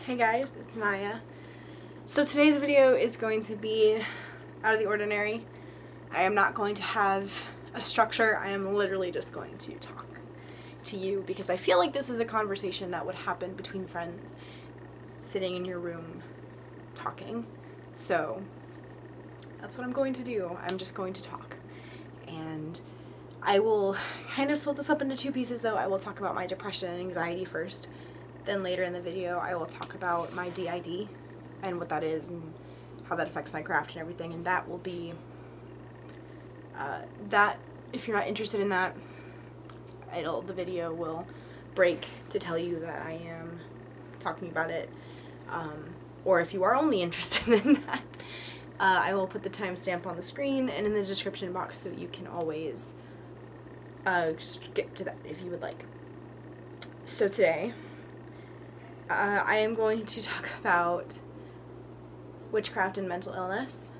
Hey guys, it's Niaya. So today's video is going to be out of the ordinary. I am not going to have a structure. I am literally just going to talk to you because I feel like this is a conversation that would happen between friends sitting in your room talking. So that's what I'm going to do. I'm just going to talk. And I will kind of split this up into two pieces though. I will talk about my depression and anxiety first. Then later in the video, I will talk about my DID and what that is and how that affects my craft and everything. And that will be, if you're not interested in that, the video will break to tell you that I am talking about it. Or if you are only interested in that, I will put the timestamp on the screen and in the description box so you can always skip to that if you would like. So today, I am going to talk about witchcraft and mental illness,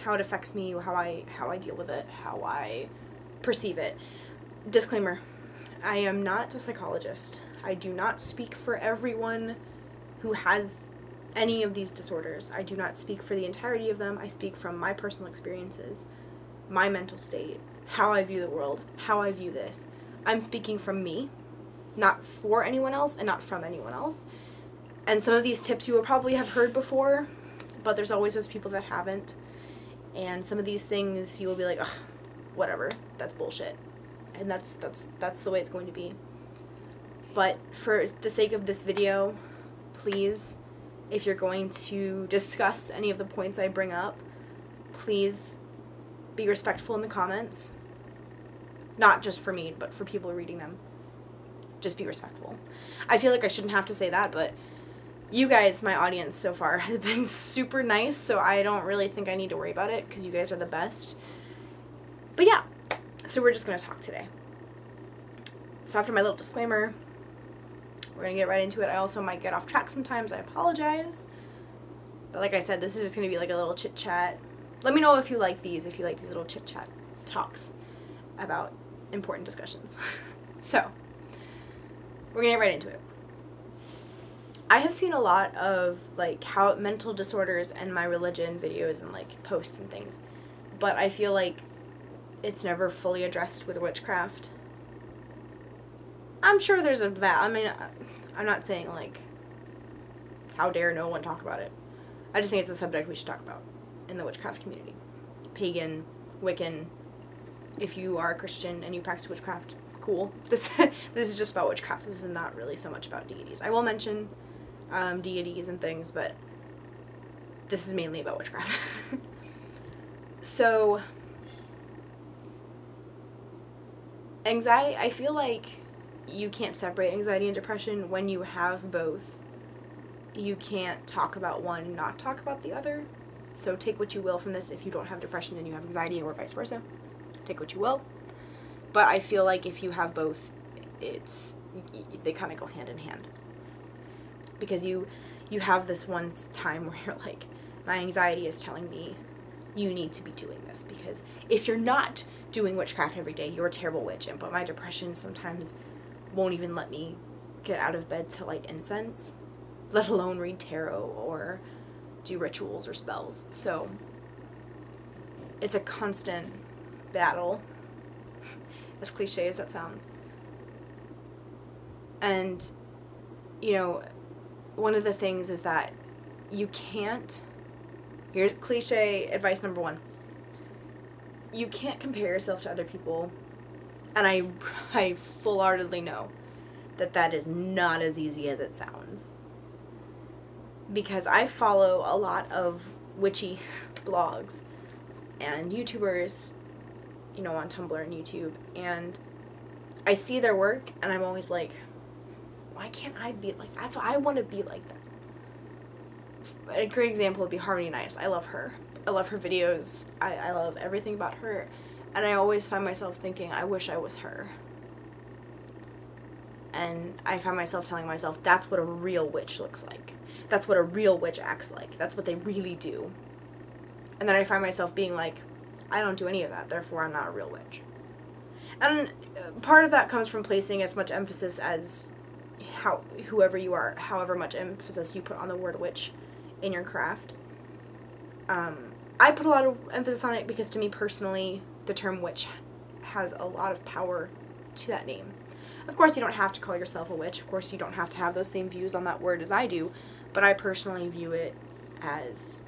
how it affects me, how I deal with it, how I perceive it. Disclaimer, I am not a psychologist. I do not speak for everyone who has any of these disorders. I do not speak for the entirety of them. I speak from my personal experiences, my mental state, how I view the world, how I view this. I'm speaking from me, not for anyone else and not from anyone else. And some of these tips you will probably have heard before, but there's always those people that haven't. And some of these things you will be like, ugh, whatever, that's bullshit. And that's the way it's going to be. But for the sake of this video, please, if you're going to discuss any of the points I bring up, please be respectful in the comments. Not just for me, but for people reading them. Just be respectful. I feel like I shouldn't have to say that, but you guys, my audience so far, have been super nice, so I don't really think I need to worry about it because you guys are the best. But yeah, so we're just going to talk today. So after my little disclaimer, we're going to get right into it. I also might get off track sometimes. I apologize. But like I said, this is just going to be like a little chit-chat. Let me know if you like these little chit-chat talks about important discussions. So, we're going to get right into it. I have seen a lot of like how mental disorders and my religion videos and like posts and things, but I feel like it's never fully addressed with witchcraft. I'm sure there's I'm not saying like how dare no one talk about it. I just think it's a subject we should talk about in the witchcraft community. Pagan, Wiccan, if you are a Christian and you practice witchcraft, cool. This is just about witchcraft. This is not really so much about deities. I will mention deities and things, but this is mainly about witchcraft. So, anxiety, I feel like you can't separate anxiety and depression when you have both. You can't talk about one and not talk about the other. So take what you will from this if you don't have depression and you have anxiety, or vice versa. Take what you will. But I feel like if you have both, they kind of go hand in hand. Because you have this one time where you're like, my anxiety is telling me you need to be doing this, because if you're not doing witchcraft every day, you're a terrible witch. But my depression sometimes won't even let me get out of bed to light incense, let alone read tarot or do rituals or spells. So it's a constant battle, as cliche as that sounds. And, you know, one of the things is that you can't, here's cliche advice number one, you can't compare yourself to other people. And I full-heartedly know that that is not as easy as it sounds. Because I follow a lot of witchy blogs and YouTubers, you know, on Tumblr and YouTube, and I see their work and I'm always like, why can't I be like that? So I want to be like that. A great example would be Harmony Nice. I love her. I love her videos. I love everything about her. And I always find myself thinking, I wish I was her. And I find myself telling myself, that's what a real witch looks like. That's what a real witch acts like. That's what they really do. And then I find myself being like, I don't do any of that, therefore I'm not a real witch. And part of that comes from placing as much emphasis as, whoever you are, however much emphasis you put on the word witch in your craft. I put a lot of emphasis on it because to me personally, the term witch has a lot of power to that name. Of course, you don't have to call yourself a witch. Of course, you don't have to have those same views on that word as I do, but I personally view it as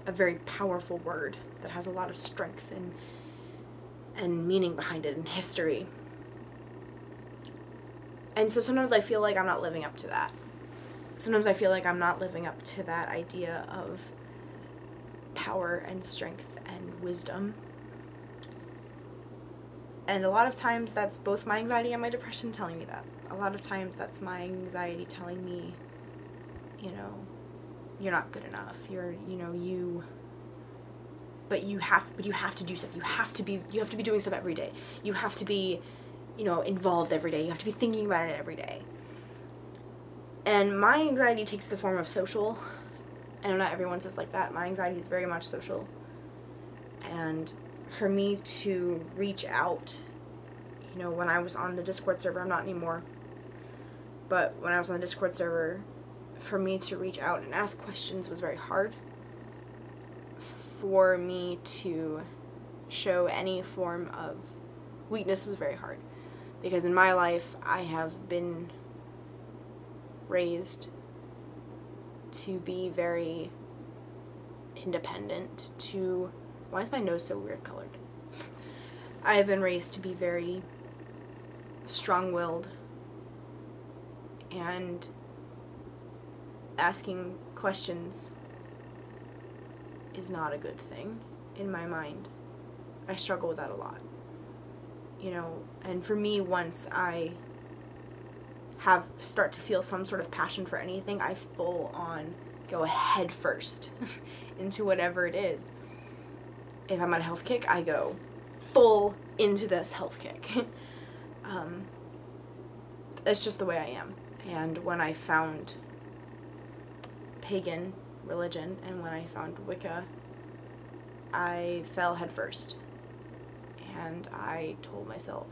a very powerful word that has a lot of strength and meaning behind it and history. And so sometimes I feel like I'm not living up to that. Sometimes I feel like I'm not living up to that idea of power and strength and wisdom. And a lot of times that's both my anxiety and my depression telling me that. A lot of times that's my anxiety telling me, you know, you're not good enough. But you have to do stuff. You have to be doing stuff every day. You have to be, involved every day. You have to be thinking about it every day. And my anxiety takes the form of social. I know not everyone's is like that. My anxiety is very much social. And for me to reach out, when I was on the Discord server, I'm not anymore, but when I was on the Discord server, for me to reach out and ask questions was very hard. For me to show any form of weakness was very hard. Because in my life, I have been raised to be very independent, why is my nose so weird colored? I have been raised to be very strong-willed, and asking questions is not a good thing in my mind. I struggle with that a lot. And for me, once I start to feel some sort of passion for anything, I full on go head first into whatever it is. If I'm on a health kick, I go full into this health kick. That's just the way I am. And when I found pagan religion and when I found Wicca, I fell head first. And I told myself,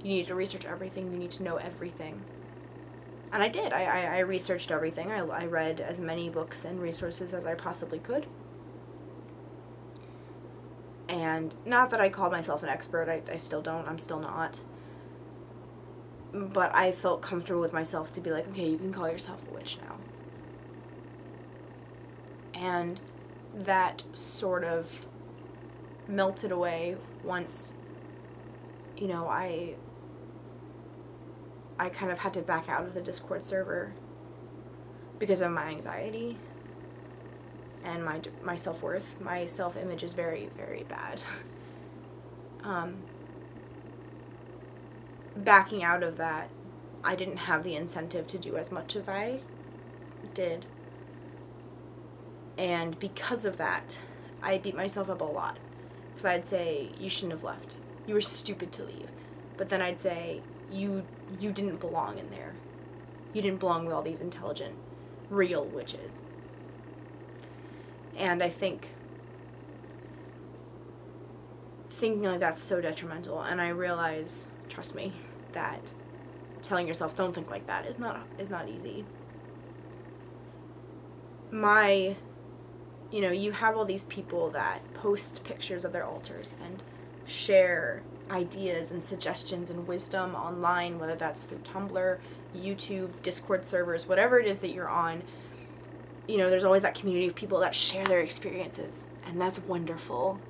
you need to research everything, you need to know everything. And I did. I researched everything. I read as many books and resources as I possibly could. And not that I called myself an expert, I still don't, I'm still not. But I felt comfortable with myself to be like, okay, you can call yourself a witch now. And that sort of melted away once, I kind of had to back out of the Discord server because of my anxiety and my self-worth. My self-image is very, very bad. Backing out of that, I didn't have the incentive to do as much as I did. And because of that, I beat myself up a lot. Because I'd say, you shouldn't have left. You were stupid to leave. But then I'd say, you didn't belong in there. You didn't belong with all these intelligent, real witches. And I think thinking like that's so detrimental. And I realize, trust me, that telling yourself don't think like that is not easy. You have all these people that post pictures of their altars and share ideas and suggestions and wisdom online, whether that's through Tumblr, YouTube, Discord servers, whatever it is that you're on. There's always that community of people that share their experiences, and that's wonderful.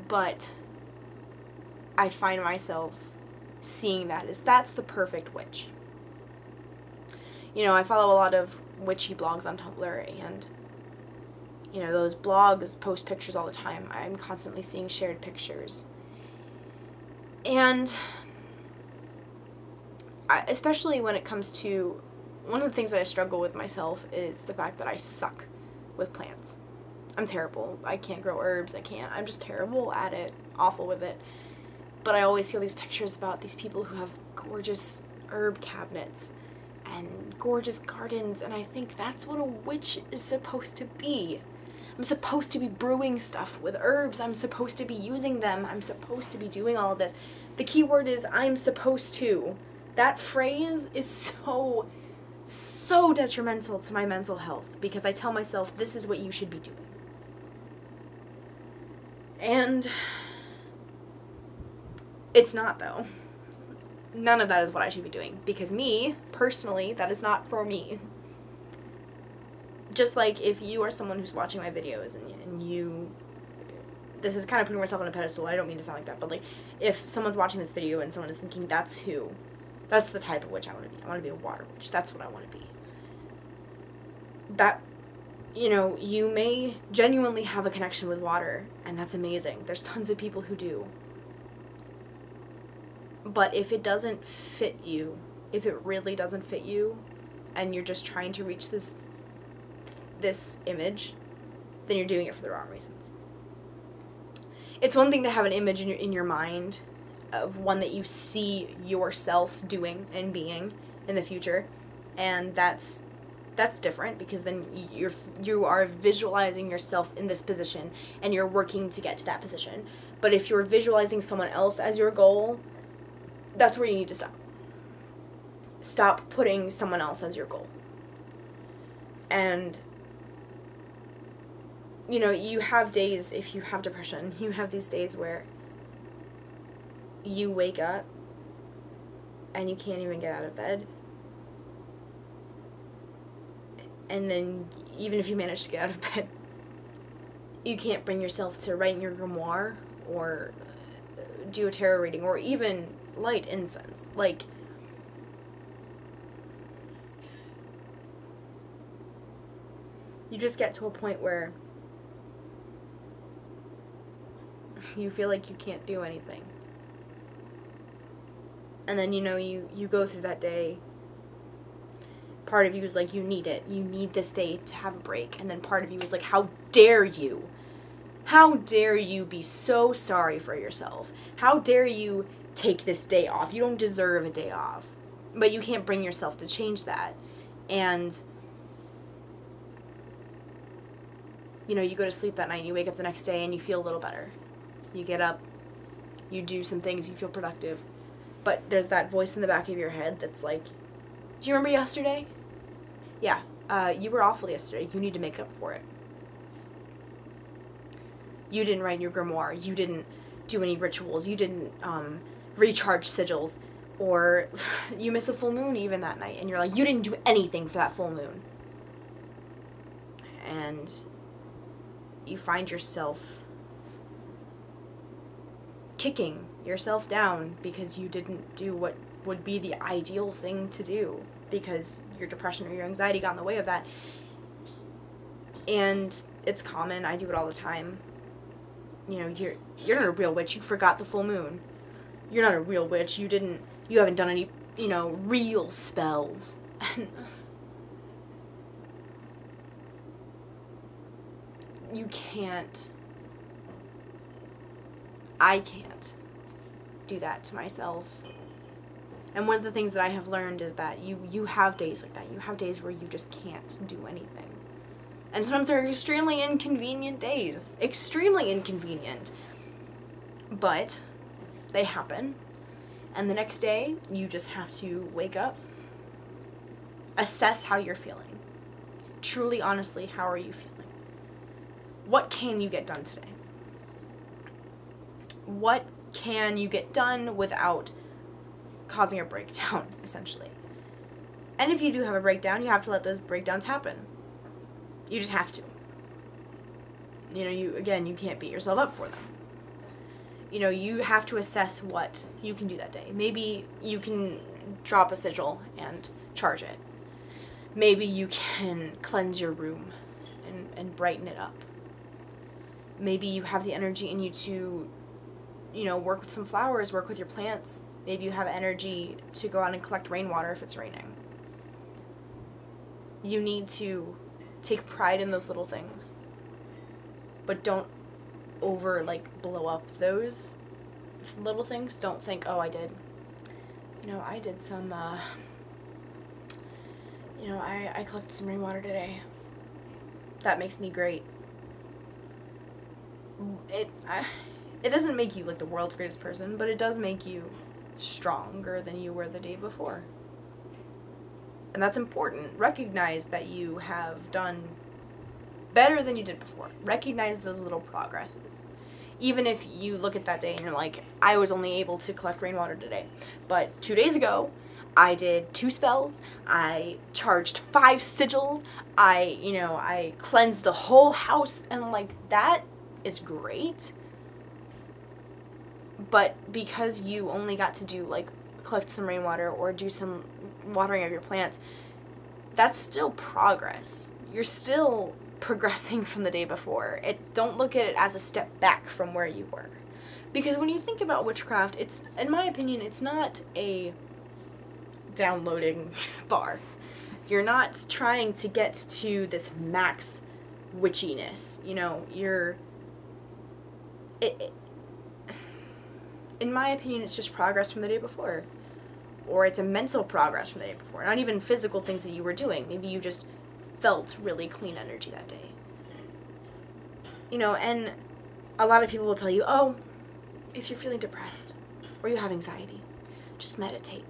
But I find myself seeing that as that's the perfect witch. I follow a lot of witchy blogs on Tumblr, and those blogs post pictures all the time. I'm constantly seeing shared pictures. And especially when it comes to, one of the things that I struggle with myself is the fact that I suck with plants. I'm terrible. I can't grow herbs. I'm just terrible at it, awful with it. But I always see all these pictures about these people who have gorgeous herb cabinets and gorgeous gardens, and I think that's what a witch is supposed to be. I'm supposed to be brewing stuff with herbs. I'm supposed to be using them. I'm supposed to be doing all of this. The key word is I'm supposed to. That phrase is so detrimental to my mental health, because I tell myself this is what you should be doing. And it's not, though. None of that is what I should be doing, because me, personally, that is not for me. Just like if you are someone who's watching my videos and you, this is kind of putting myself on a pedestal, I don't mean to sound like that, but like if someone's watching this video and someone is thinking that's the type of witch I want to be. I want to be a water witch. That's what I want to be. That, you know, you may genuinely have a connection with water, and that's amazing. There's tons of people who do. But if it doesn't fit you, if it really doesn't fit you, and you're just trying to reach this image, then you're doing it for the wrong reasons. It's one thing to have an image in your mind of one that you see yourself doing and being in the future, and that's different, because then you are visualizing yourself in this position and you're working to get to that position. But if you're visualizing someone else as your goal, that's where you need to stop. Stop putting someone else as your goal. And you know, you have days, if you have depression, you have these days where you wake up and you can't even get out of bed. And then even if you manage to get out of bed, you can't bring yourself to write in your grimoire or do a tarot reading or even light incense. Like, you just get to a point where you feel like you can't do anything. And then, you know, you go through that day. Part of you is like, you need it. You need this day to have a break. And then part of you is like, how dare you? How dare you be so sorry for yourself? How dare you take this day off? You don't deserve a day off. But you can't bring yourself to change that. And, you know, you go to sleep that night and you wake up the next day and you feel a little better. You get up, you do some things, you feel productive. But there's that voice in the back of your head that's like, do you remember yesterday? Yeah, you were awful yesterday. You need to make up for it. You didn't write in your grimoire. You didn't do any rituals. You didn't recharge sigils. Or you miss a full moon even that night. And you're like, you didn't do anything for that full moon. And you find yourself kicking yourself down because you didn't do what would be the ideal thing to do, because your depression or your anxiety got in the way of that. And it's common. I do it all the time. You know, you're not a real witch. You forgot the full moon. You're not a real witch. You haven't done any, you know, real spells. You can't. I can't do that to myself. And one of the things that I have learned is that you have days like that. You have days where you just can't do anything. And sometimes they're extremely inconvenient days. Extremely inconvenient. But they happen. And the next day, you just have to wake up. Assess how you're feeling. Truly, honestly, how are you feeling? What can you get done today? What can you get done without causing a breakdown, essentially? And if you do have a breakdown, you have to let those breakdowns happen. You just have to. You know, you can't beat yourself up for them. You know, you have to assess what you can do that day. Maybe you can drop a sigil and charge it. Maybe you can cleanse your room and brighten it up. Maybe you have the energy in you to, you know, work with some flowers, work with your plants. Maybe you have energy to go out and collect rainwater if it's raining. You need to take pride in those little things. But don't blow up those little things. Don't think, oh, I did some, I collected some rainwater today. That makes me great. It doesn't make you like the world's greatest person, but it does make you stronger than you were the day before. And that's important. Recognize that you have done better than you did before. Recognize those little progresses. Even if you look at that day and you're like, I was only able to collect rainwater today, but 2 days ago, I did 2 spells, I charged 5 sigils, I cleansed the whole house, and like, that is great. But because you only got to do, like, collect some rainwater or do some watering of your plants, that's still progress. You're still progressing from the day before. Don't look at it as a step back from where you were. Because when you think about witchcraft, it's, in my opinion, it's not a downloading bar. You're not trying to get to this max witchiness. You know, in my opinion, it's just progress from the day before. Or it's a mental progress from the day before. Not even physical things that you were doing. Maybe you just felt really clean energy that day. You know, and a lot of people will tell you, oh, if you're feeling depressed or you have anxiety, just meditate.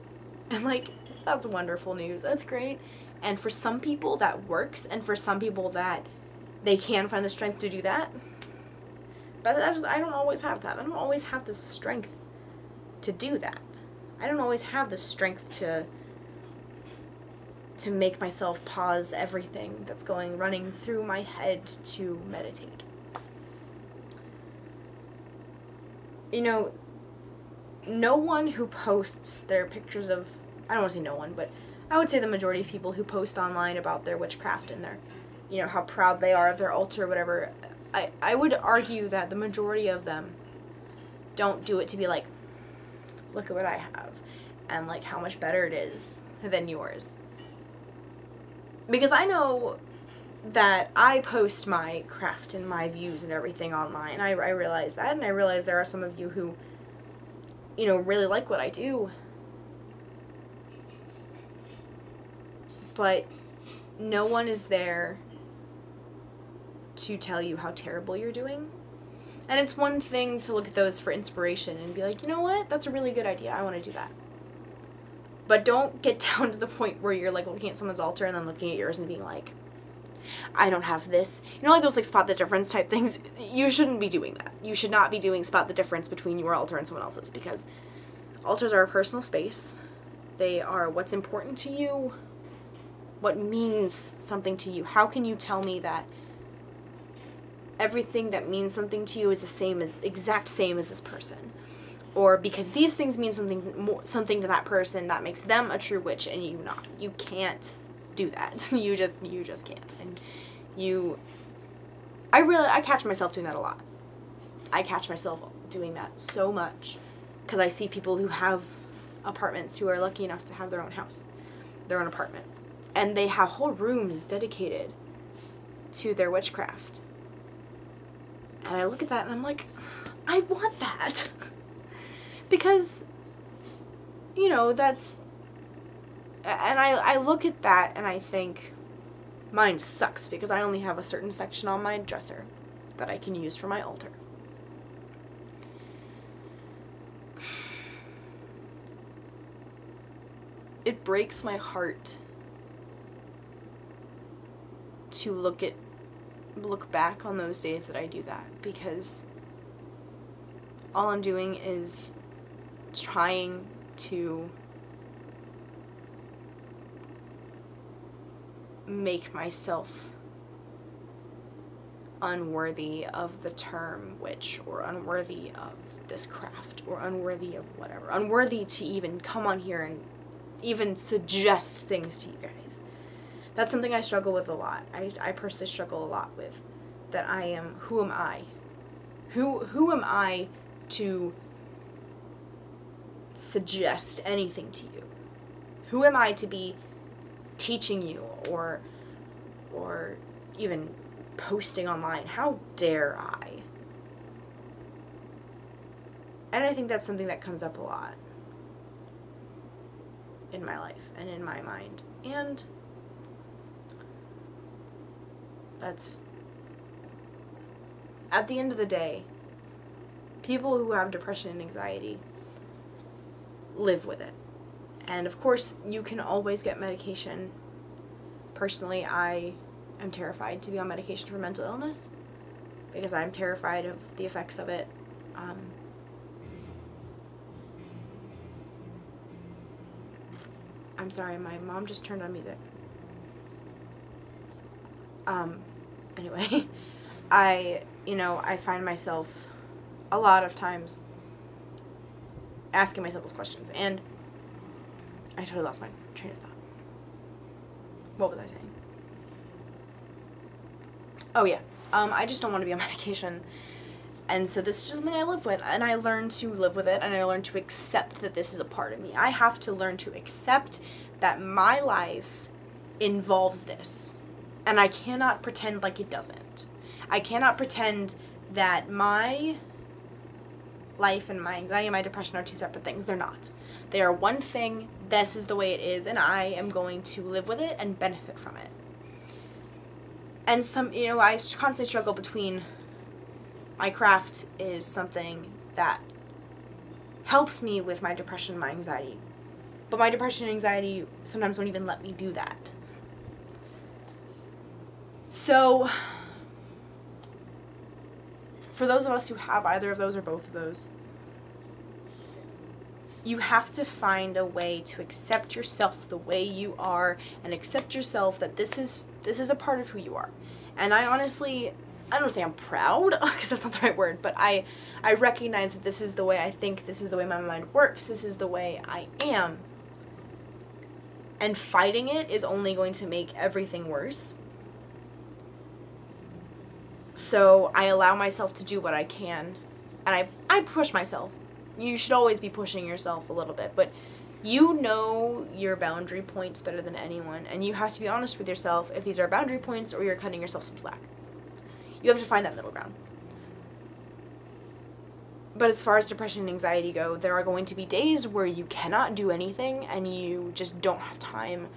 And like, that's wonderful news. That's great. And for some people that works, and for some people that they can find the strength to do that. But I don't always have that. I don't always have the strength to do that. I don't always have the strength to make myself pause everything that's running through my head to meditate. You know, no one who posts their pictures of, I don't want to say no one, but I would say the majority of people who post online about their witchcraft and their, you know, how proud they are of their altar or whatever, I would argue that the majority of them don't do it to be like, look at what I have, and like how much better it is than yours. Because I know that I post my craft and my views and everything online. I realize that, and I realize there are some of you who, you know, really like what I do. But no one is there to tell you how terrible you're doing. And it's one thing to look at those for inspiration and be like, you know what, that's a really good idea, I want to do that. But don't get down to the point where you're like looking at someone's altar and then looking at yours and being like, I don't have this. You know, like those like spot the difference type things? You shouldn't be doing that. You should not be doing spot the difference between your altar and someone else's, because altars are a personal space. They are what's important to you, what means something to you. How can you tell me that everything that means something to you is the exact same as this person? Or because these things mean something to that person, that makes them a true witch and you not. You can't do that. You just can't. And I catch myself doing that a lot. I catch myself doing that so much because I see people who have apartments who are lucky enough to have their own house, their own apartment, and they have whole rooms dedicated to their witchcraft. And I look at that and I'm like, I want that. Because, you know, that's, and I look at that and I think, mine sucks because I only have a certain section on my dresser that I can use for my altar. It breaks my heart to look back on those days that I do that, because all I'm doing is trying to make myself unworthy of the term witch, or unworthy of this craft, or unworthy of whatever. Unworthy to even come on here and even suggest things to you guys. That's something I struggle with a lot. I personally struggle a lot with. That I am, who am I? Who am I to suggest anything to you? Who am I to be teaching you or even posting online? How dare I? And I think that's something that comes up a lot in my life and in my mind. And that's, at the end of the day, people who have depression and anxiety, live with it. And of course, you can always get medication. Personally, I am terrified to be on medication for mental illness because I'm terrified of the effects of it. I'm sorry, my mom just turned on music. Anyway, I find myself a lot of times asking myself those questions, and I totally lost my train of thought. What was I saying? Oh yeah, I just don't want to be on medication, and so this is just something I live with, and I learn to live with it, and I learn to accept that this is a part of me. I have to learn to accept that my life involves this, and I cannot pretend like it doesn't. I cannot pretend that my life and my anxiety and my depression are two separate things. They're not. They are one thing. This is the way it is, and I am going to live with it and benefit from it. And I constantly struggle between my craft is something that helps me with my depression and my anxiety. But my depression and anxiety sometimes won't even let me do that. So, for those of us who have either of those or both of those, you have to find a way to accept yourself the way you are and accept yourself that this is a part of who you are. And I honestly, I don't want to say I'm proud, because that's not the right word, but I recognize that this is the way I think, this is the way my mind works, this is the way I am. And fighting it is only going to make everything worse. So I allow myself to do what I can, and I push myself. You should always be pushing yourself a little bit, but you know your boundary points better than anyone, and you have to be honest with yourself if these are boundary points or you're cutting yourself some slack. You have to find that middle ground. But as far as depression and anxiety go, there are going to be days where you cannot do anything and you just don't have time,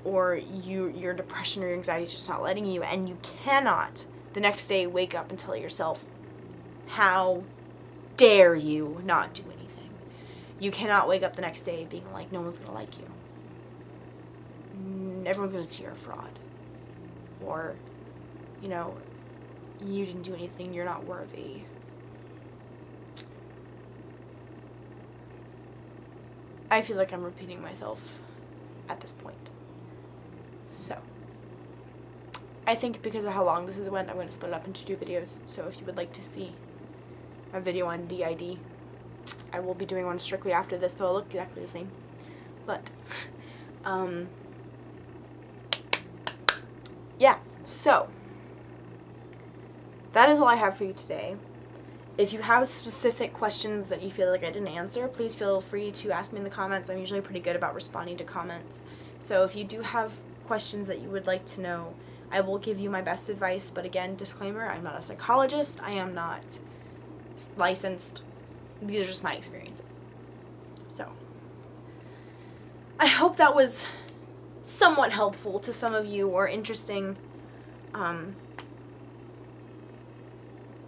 or your depression or your anxiety is just not letting you, and you cannot the next day wake up and tell yourself, how dare you not do anything. You cannot wake up the next day being like, no one's going to like you. Everyone's going to see you're a fraud. Or, you didn't do anything, you're not worthy. I feel like I'm repeating myself at this point. So, I think because of how long this went, I'm going to split it up into 2 videos. So if you would like to see a video on DID, I will be doing one strictly after this, so it'll look exactly the same. But, yeah, so that is all I have for you today. If you have specific questions that you feel like I didn't answer, please feel free to ask me in the comments. I'm usually pretty good about responding to comments. So if you do have questions that you would like to know, I will give you my best advice, but again, disclaimer, I'm not a psychologist, I am not licensed, these are just my experiences. So, I hope that was somewhat helpful to some of you or interesting.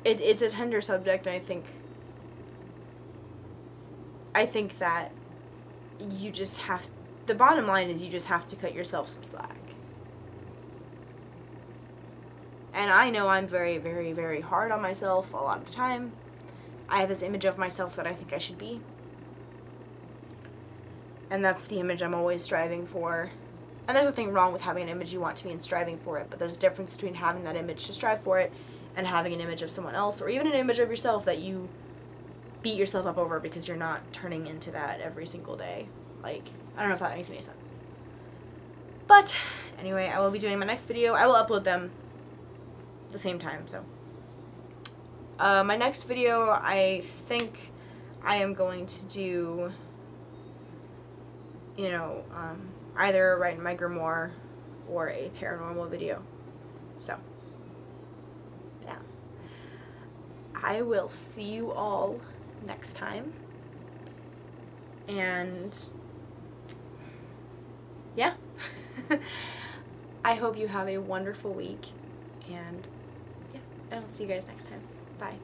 It's a tender subject, and I think that you just have, the bottom line is you just have to cut yourself some slack. And I know I'm very, very, very hard on myself a lot of the time. I have this image of myself that I think I should be. And that's the image I'm always striving for. And there's nothing wrong with having an image you want to be and striving for it, but there's a difference between having that image to strive for it and having an image of someone else, or even an image of yourself that you beat yourself up over because you're not turning into that every single day. Like, I don't know if that makes any sense. But, anyway, I will be doing my next video. I will upload them the same time, so. My next video, I think I am going to do, either write my grimoire or a paranormal video. So, yeah. I will see you all next time. And, yeah. I hope you have a wonderful week. And, yeah, I'll see you guys next time. Bye.